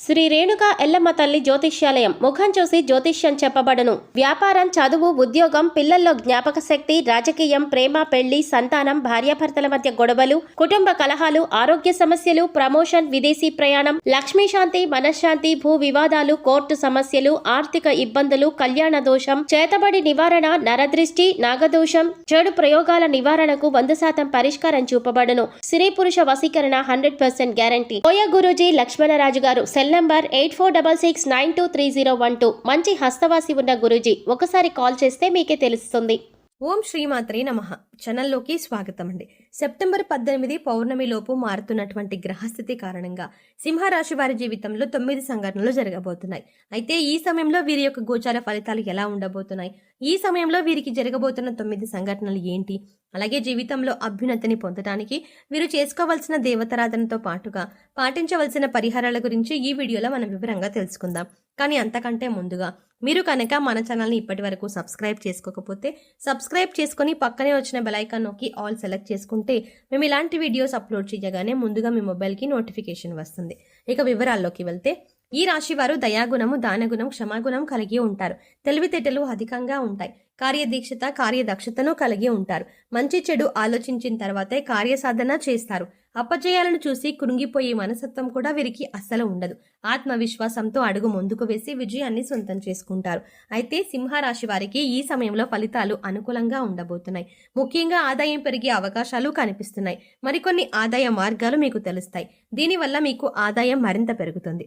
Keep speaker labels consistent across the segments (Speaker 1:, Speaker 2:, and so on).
Speaker 1: శ్రీ రేణుక ఎల్లమ్మ తల్లి జ్యోతిష్యాలయం. ముఖం చూసి జ్యోతిష్యం చెప్పబడును. వ్యాపారం, చదువు, ఉద్యోగం, పిల్లల్లో జ్ఞాపక శక్తి, రాజకీయం, ప్రేమ, పెళ్లి, సంతానం, భార్యాభర్తల మధ్య గొడవలు, కుటుంబ కలహాలు, ఆరోగ్య సమస్యలు, ప్రమోషన్, విదేశీ ప్రయాణం, లక్ష్మీ శాంతి, మనశ్శాంతి, భూ వివాదాలు, కోర్టు సమస్యలు, ఆర్థిక ఇబ్బందులు, కళ్యాణ దోషం, చేతబడి నివారణ, నరదృష్టి, నాగదోషం, చెడు ప్రయోగాల నివారణకు 100% పరిష్కారం చూపబడును. స్త్రీ పురుష వశీకరణ 100% గ్యారంటీ. ఓయ గురూజీ లక్ష్మణరాజు గారు. Cell number 8466923012. మంచి హస్తవాసి ఉన్న గురూజీ. ఒకసారి కాల్ చేస్తే మీకే తెలుస్తుంది.
Speaker 2: ఓం శ్రీమాత్రే నమః. ఛానల్లోకి స్వాగతం అండి. సెప్టెంబర్ 18 పౌర్ణమిలోపు మారుతున్నటువంటి గ్రహస్థితి కారణంగా సింహరాశి వారి జీవితంలో 9 సంఘటనలు జరగబోతున్నాయి. అయితే ఈ సమయంలో వీరి యొక్క గోచార ఫలితాలు ఎలా ఉండబోతున్నాయి, ఈ సమయంలో వీరికి జరగబోతున్న 9 సంఘటనలు ఏంటి, అలాగే జీవితంలో అభ్యున్నతిని పొందడానికి వీరు చేసుకోవాల్సిన దేవతారాధనతో పాటుగా పాటించవలసిన పరిహారాల గురించి ఈ వీడియోలో మనం వివరంగా తెలుసుకుందాం. కానీ అంతకంటే ముందుగా మీరు కనుక మన ఛానల్ని ఇప్పటి వరకు సబ్స్క్రైబ్ చేసుకోకపోతే సబ్స్క్రైబ్ చేసుకుని పక్కనే వచ్చిన బెల్ ఐకాన్ నొక్కి ఆల్ సెలెక్ట్ చేసుకుంటే మేము ఇలాంటి వీడియోస్ అప్లోడ్ చేయగానే ముందుగా మీ మొబైల్కి నోటిఫికేషన్ వస్తుంది. ఇక వివరాల్లోకి వెళ్తే, ఈ రాశి వారు దయాగుణము, దానగుణం, క్షమాగుణం కలిగి ఉంటారు. తెలివితేటలు అధికంగా ఉంటాయి. కార్యదీక్షత, కార్యదక్షతను కలిగి ఉంటారు. మంచి చెడు ఆలోచించిన తర్వాతే కార్యసాధన చేస్తారు. అపజయాలను చూసి కృంగిపోయే మనస్తత్వం కూడా వీరికి అస్సలు ఉండదు. ఆత్మవిశ్వాసంతో అడుగు ముందుకు వేసి విజయాన్ని సొంతం చేసుకుంటారు. అయితే సింహరాశి వారికి ఈ సమయంలో ఫలితాలు అనుకూలంగా ఉండబోతున్నాయి. ముఖ్యంగా ఆదాయం పెరిగే అవకాశాలు కనిపిస్తున్నాయి. మరికొన్ని ఆదాయ మార్గాలు మీకు తెలుస్తాయి. దీనివల్ల మీకు ఆదాయం మరింత పెరుగుతుంది.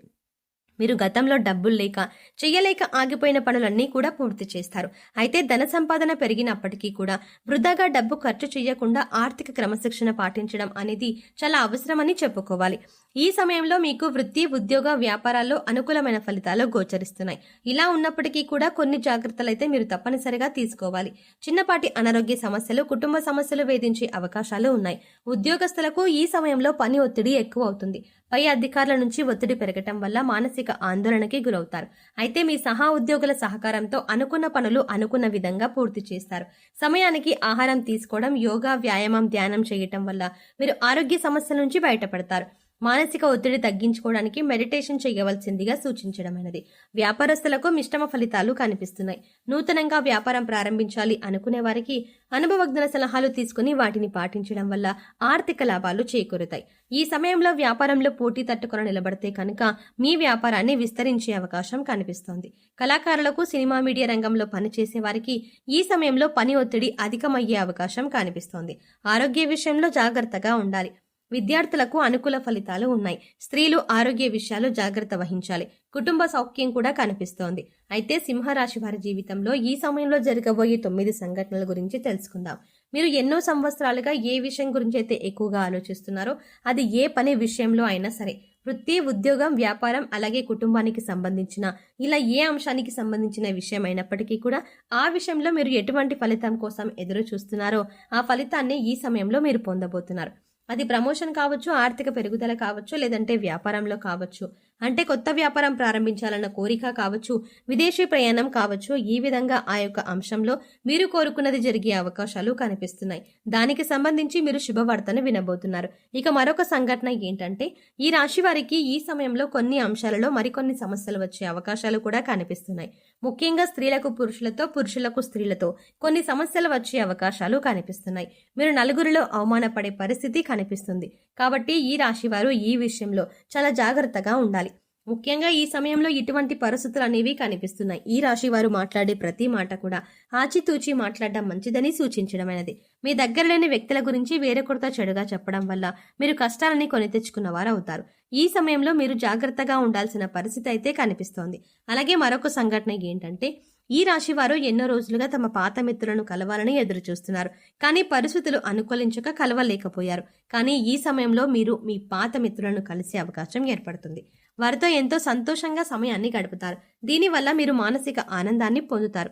Speaker 2: మీరు గతంలో డబ్బులు లేక చెయ్యలేక ఆగిపోయిన పనులన్నీ కూడా పూర్తి చేస్తారు. అయితే ధన సంపాదన పెరిగినప్పటికీ కూడా వృధాగా డబ్బు ఖర్చు చేయకుండా ఆర్థిక క్రమశిక్షణ పాటించడం అనేది చాలా అవసరమని చెప్పుకోవాలి. ఈ సమయంలో మీకు వృత్తి, ఉద్యోగ, వ్యాపారాల్లో అనుకూలమైన ఫలితాలు గోచరిస్తున్నాయి. ఇలా ఉన్నప్పటికీ కూడా కొన్ని జాగ్రత్తలు అయితే మీరు తప్పనిసరిగా తీసుకోవాలి. చిన్నపాటి అనారోగ్య సమస్యలు, కుటుంబ సమస్యలు వేధించే అవకాశాలు ఉన్నాయి. ఉద్యోగస్తులకు ఈ సమయంలో పని ఒత్తిడి ఎక్కువ అవుతుంది. పై అధికారుల నుంచి ఒత్తిడి పెరగటం వల్ల మానసిక ఆందోళనకి గురవుతారు. అయితే మీ సహా ఉద్యోగుల సహకారంతో అనుకున్న పనులు అనుకున్న విధంగా పూర్తి చేస్తారు. సమయానికి ఆహారం తీసుకోవడం, యోగా, వ్యాయామం, ధ్యానం చేయటం వల్ల మీరు ఆరోగ్య సమస్యల నుంచి బయటపడతారు. మానసిక ఒత్తిడి తగ్గించుకోవడానికి మెడిటేషన్ చేయవలసిందిగా సూచించడమైనది. వ్యాపారస్తులకు మిశ్రమ ఫలితాలు కనిపిస్తున్నాయి. నూతనంగా వ్యాపారం ప్రారంభించాలి అనుకునే వారికి అనుభవజ్ఞుల సలహాలు తీసుకుని వాటిని పాటించడం వల్ల ఆర్థిక లాభాలు చేకూరుతాయి. ఈ సమయంలో వ్యాపారంలో పోటీ తట్టుకొని నిలబడితే కనుక మీ వ్యాపారాన్ని విస్తరించే అవకాశం కనిపిస్తోంది. కళాకారులకు, సినిమా మీడియా రంగంలో పనిచేసే వారికి ఈ సమయంలో పని ఒత్తిడి అధికమయ్యే అవకాశం కనిపిస్తోంది. ఆరోగ్య విషయంలో జాగ్రత్తగా ఉండాలి. విద్యార్థులకు అనుకూల ఫలితాలు ఉన్నాయి. స్త్రీలు ఆరోగ్య విషయాలు జాగ్రత్త వహించాలి. కుటుంబ సౌఖ్యం కూడా కనిపిస్తోంది. అయితే సింహరాశి వారి జీవితంలో ఈ సమయంలో జరగబోయే 9 సంఘటనల గురించి తెలుసుకుందాం. మీరు ఎన్నో సంవత్సరాలుగా ఏ విషయం గురించి అయితే ఎక్కువగా ఆలోచిస్తున్నారో, అది ఏ పని విషయంలో అయినా సరే, వృత్తి, ఉద్యోగం, వ్యాపారం, అలాగే కుటుంబానికి సంబంధించిన ఇలా ఏ అంశానికి సంబంధించిన విషయం అయినప్పటికీ కూడా ఆ విషయంలో మీరు ఎటువంటి ఫలితం కోసం ఎదురు చూస్తున్నారో ఆ ఫలితాన్ని ఈ సమయంలో మీరు పొందబోతున్నారు. అది ప్రమోషన్ కావచ్చు, ఆర్థిక పెరుగుదల కావచ్చు, లేదంటే వ్యాపారంలో కావచ్చు, అంటే కొత్త వ్యాపారం ప్రారంభించాలన్న కోరిక కావచ్చు, విదేశీ ప్రయాణం కావచ్చు. ఈ విధంగా ఆ యొక్క అంశంలో మీరు కోరుకున్నది జరిగే అవకాశాలు కనిపిస్తున్నాయి. దానికి సంబంధించి మీరు శుభవార్తను వినబోతున్నారు. ఇక మరొక సంఘటన ఏంటంటే, ఈ రాశి వారికి ఈ సమయంలో కొన్ని అంశాలలో మరికొన్ని సమస్యలు వచ్చే అవకాశాలు కూడా కనిపిస్తున్నాయి. ముఖ్యంగా స్త్రీలకు పురుషులతో, పురుషులకు స్త్రీలతో కొన్ని సమస్యలు వచ్చే అవకాశాలు కనిపిస్తున్నాయి. మీరు నలుగురిలో అవమానపడే పరిస్థితి కనిపిస్తుంది. కాబట్టి ఈ రాశి వారు ఈ విషయంలో చాలా జాగ్రత్తగా ఉండాలి. ముఖ్యంగా ఈ సమయంలో ఇటువంటి పరిస్థితులు అనేవి కనిపిస్తున్నాయి. ఈ రాశి వారు మాట్లాడే ప్రతి మాట కూడా ఆచితూచి మాట్లాడడం మంచిదని సూచించడమైనది. మీ దగ్గర లేని వ్యక్తుల గురించి వేరొకరితో చెడుగా చెప్పడం వల్ల మీరు కష్టాలని కొని తెచ్చుకున్న వారు అవుతారు. ఈ సమయంలో మీరు జాగ్రత్తగా ఉండాల్సిన పరిస్థితి అయితే కనిపిస్తోంది. అలాగే మరొక సంఘటన ఏంటంటే, ఈ రాశి వారు ఎన్నో రోజులుగా తమ పాత మిత్రులను కలవాలని ఎదురు చూస్తున్నారు. కానీ పరిస్థితులు అనుకూలించక కలవలేకపోయారు. కానీ ఈ సమయంలో మీరు మీ పాత మిత్రులను కలిసే అవకాశం ఏర్పడుతుంది. వారితో ఎంతో సంతోషంగా సమయాన్ని గడుపుతారు. దీనివల్ల మీరు మానసిక ఆనందాన్ని పొందుతారు.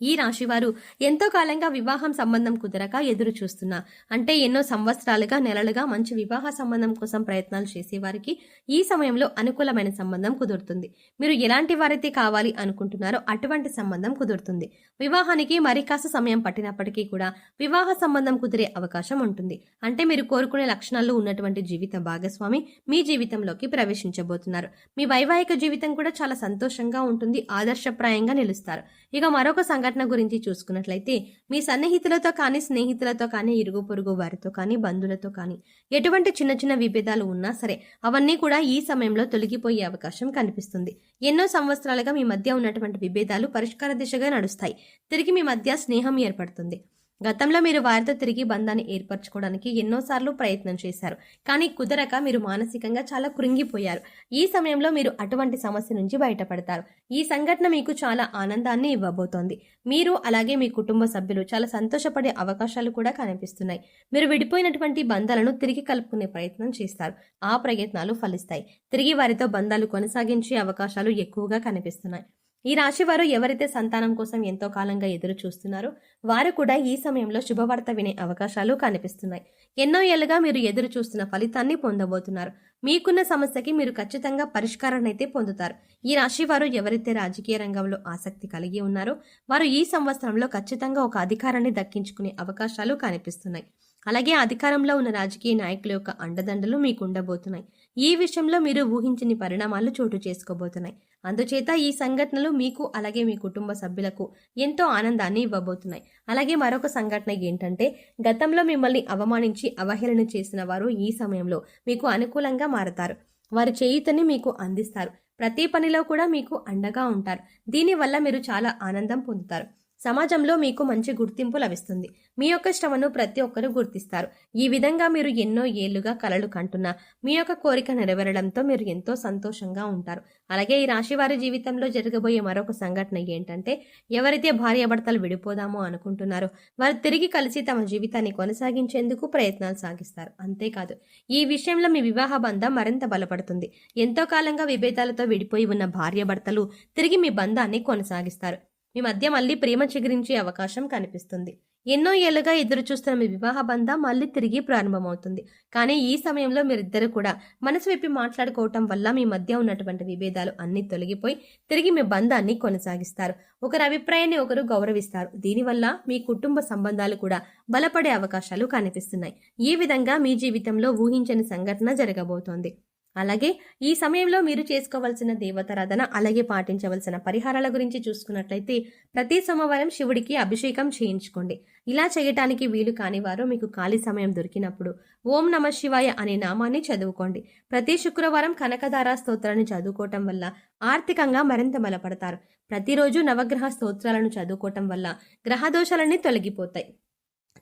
Speaker 2: ఈ రాశివారు ఎంతో కాలంగా వివాహం సంబంధం కుదరక ఎదురు చూస్తున్నా అంటే ఎన్నో సంవత్సరాలుగా నెలలుగా మంచి వివాహ సంబంధం కోసం ప్రయత్నాలు చేసేవారికి ఈ సమయంలో అనుకూలమైన సంబంధం కుదురుతుంది. మీరు ఎలాంటి వారైతే కావాలి అనుకుంటున్నారో అటువంటి సంబంధం కుదురుతుంది. వివాహానికి మరి కాస్త సమయం పట్టినప్పటికీ కూడా వివాహ సంబంధం కుదిరే అవకాశం ఉంటుంది. అంటే మీరు కోరుకునే లక్షణాలు ఉన్నటువంటి జీవిత భాగస్వామి మీ జీవితంలోకి ప్రవేశించబోతున్నారు. మీ వైవాహిక జీవితం కూడా చాలా సంతోషంగా ఉంటుంది, ఆదర్శప్రాయంగా నిలుస్తారు. ఇక మరొక సంఘటన గురించి చూసుకున్నట్లయితే మీ సన్నిహితులతో కానీ స్నేహితులతో కానీ ఇరుగు పొరుగు వారితో కానీ బంధువులతో కానీ ఎటువంటి చిన్న చిన్న విభేదాలు ఉన్నా సరే అవన్నీ కూడా ఈ సమయంలో తొలగిపోయే అవకాశం కనిపిస్తుంది. ఎన్నో సంవత్సరాలుగా మీ మధ్య ఉన్నటువంటి విభేదాలు పరిష్కార దిశగా నడుస్తాయి. తిరిగి మీ మధ్య స్నేహం ఏర్పడుతుంది. గతంలో మీరు వారితో తిరిగి బంధాన్ని ఏర్పరచుకోవడానికి ఎన్నోసార్లు ప్రయత్నం చేశారు, కానీ కుదరక మీరు మానసికంగా చాలా కృంగిపోయారు. ఈ సమయంలో మీరు అటువంటి సమస్య నుంచి బయటపడతారు. ఈ సంఘటన మీకు చాలా ఆనందాన్ని ఇవ్వబోతోంది. మీరు అలాగే మీ కుటుంబ సభ్యులు చాలా సంతోషపడే అవకాశాలు కూడా కనిపిస్తున్నాయి. మీరు విడిపోయినటువంటి బంధాలను తిరిగి కలుపుకునే ప్రయత్నం చేస్తారు. ఆ ప్రయత్నాలు ఫలిస్తాయి. తిరిగి వారితో బంధాలు కొనసాగించే అవకాశాలు ఎక్కువగా కనిపిస్తున్నాయి. ఈ రాశి వారు ఎవరైతే సంతానం కోసం ఎంతో కాలంగా ఎదురు చూస్తున్నారో వారు కూడా ఈ సమయంలో శుభవార్త వినే అవకాశాలు కనిపిస్తున్నాయి. ఎన్నో ఏళ్లుగా మీరు ఎదురు చూస్తున్న ఫలితాన్ని పొందబోతున్నారు. మీకున్న సమస్యకి మీరు ఖచ్చితంగా పరిష్కారాన్ని అయితే పొందుతారు. ఈ రాశి వారు ఎవరైతే రాజకీయ రంగంలో ఆసక్తి కలిగి ఉన్నారో వారు ఈ సంవత్సరంలో ఖచ్చితంగా ఒక అధికారాన్ని దక్కించుకునే అవకాశాలు కనిపిస్తున్నాయి. అలాగే అధికారంలో ఉన్న రాజకీయ నాయకుల యొక్క అండదండలు మీకు ఉండబోతున్నాయి. ఈ విషయంలో మీరు ఊహించని పరిణామాలు చోటు చేసుకోబోతున్నాయి. అందుచేత ఈ సంఘటనలు మీకు అలాగే మీ కుటుంబ సభ్యులకు ఎంతో ఆనందాన్ని ఇవ్వబోతున్నాయి. అలాగే మరొక సంఘటన ఏంటంటే గతంలో మిమ్మల్ని అవమానించి అవహేళన చేసిన వారు ఈ సమయంలో మీకు అనుకూలంగా మారతారు. వారి చేయుతని మీకు అందిస్తారు. ప్రతి పనిలో కూడా మీకు అండగా ఉంటారు. దీనివల్ల మీరు చాలా ఆనందం పొందుతారు. సమాజంలో మీకు మంచి గుర్తింపు లభిస్తుంది. మీ యొక్క శ్రమను ప్రతి ఒక్కరూ గుర్తిస్తారు. ఈ విధంగా మీరు ఎన్నో ఏళ్లుగా కలలు కంటున్నా మీ యొక్క కోరిక నెరవేరడంతో మీరు ఎంతో సంతోషంగా ఉంటారు. అలాగే ఈ రాశి వారి జీవితంలో జరగబోయే మరొక సంఘటన ఏంటంటే ఎవరైతే భార్యాభర్తలు విడిపోదామో అనుకుంటున్నారో వారు తిరిగి కలిసి తమ జీవితాన్ని కొనసాగించేందుకు ప్రయత్నాలు సాగిస్తారు. అంతేకాదు ఈ విషయంలో మీ వివాహ బంధం మరింత బలపడుతుంది. ఎంతో కాలంగా విభేదాలతో విడిపోయి ఉన్న భార్యాభర్తలు తిరిగి మీ బంధాన్ని కొనసాగిస్తారు. మీ మధ్య మళ్ళీ ప్రేమ చిగురించే అవకాశం కనిపిస్తుంది. ఎన్నో ఏళ్లుగా ఎదురు చూస్తున్న మీ వివాహ బంధం మళ్ళీ తిరిగి ప్రారంభమవుతుంది. కానీ ఈ సమయంలో మీరిద్దరు కూడా మనసు విప్పి మాట్లాడుకోవటం వల్ల మీ మధ్య ఉన్నటువంటి విభేదాలు అన్ని తొలగిపోయి తిరిగి మీ బంధాన్ని కొనసాగిస్తారు. ఒకరి అభిప్రాయాన్ని ఒకరు గౌరవిస్తారు. దీనివల్ల మీ కుటుంబ సంబంధాలు కూడా బలపడే అవకాశాలు కనిపిస్తున్నాయి. ఈ విధంగా మీ జీవితంలో ఊహించని సంఘటన జరగబోతోంది. అలాగే ఈ సమయంలో మీరు చేసుకోవాల్సిన దేవతారాధన అలాగే పాటించవలసిన పరిహారాల గురించి చూసుకున్నట్లయితే ప్రతి సోమవారం శివుడికి అభిషేకం చేయించుకోండి. ఇలా చేయటానికి వీలు కాని వారు మీకు ఖాళీ సమయం దొరికినప్పుడు ఓం నమః శివాయ అనే నామాన్ని చదువుకోండి. ప్రతి శుక్రవారం కనకదార స్తోత్రాన్ని చదువుకోవటం వల్ల ఆర్థికంగా మరింత బలపడతారు. ప్రతిరోజు నవగ్రహ స్తోత్రాలను చదువుకోవటం వల్ల గ్రహదోషాలన్నీ తొలగిపోతాయి.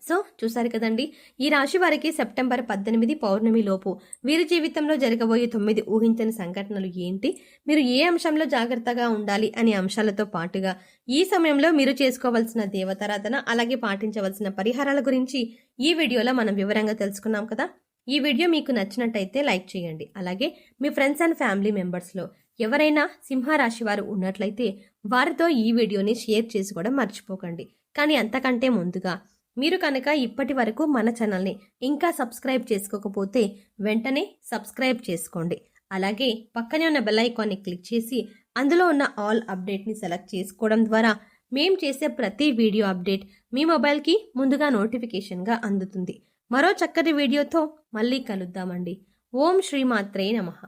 Speaker 2: సో చూసారు కదండి, ఈ రాశి వారికి సెప్టెంబర్ 18 పౌర్ణమి లోపు వీరి జీవితంలో జరగబోయే 9 ఊహించని సంఘటనలు ఏంటి, మీరు ఏ అంశంలో జాగ్రత్తగా ఉండాలి అనే అంశాలతో పాటుగా ఈ సమయంలో మీరు చేసుకోవాల్సిన దేవతారాధన అలాగే పాటించవలసిన పరిహారాల గురించి ఈ వీడియోలో మనం వివరంగా తెలుసుకున్నాం కదా. ఈ వీడియో మీకు నచ్చినట్టయితే లైక్ చేయండి. అలాగే మీ ఫ్రెండ్స్ అండ్ ఫ్యామిలీ మెంబర్స్లో ఎవరైనా సింహరాశి వారు ఉన్నట్లయితే వారితో ఈ వీడియోని షేర్ చేసుకోవడం మర్చిపోకండి. కానీ అంతకంటే ముందుగా మీరు కనుక ఇప్పటి వరకు మన ఛానల్ని ఇంకా సబ్స్క్రైబ్ చేసుకోకపోతే వెంటనే సబ్స్క్రైబ్ చేసుకోండి. అలాగే పక్కనే ఉన్న బెల్ ఐకాన్ని క్లిక్ చేసి అందులో ఉన్న ఆల్ అప్డేట్ని సెలెక్ట్ చేసుకోవడం ద్వారా మేం చేసే ప్రతి వీడియో అప్డేట్ మీ మొబైల్కి ముందుగా నోటిఫికేషన్గా అందుతుంది. మరో చక్కటి వీడియోతో మళ్ళీ కలుద్దామండి. ఓం శ్రీమాత్రే నమః.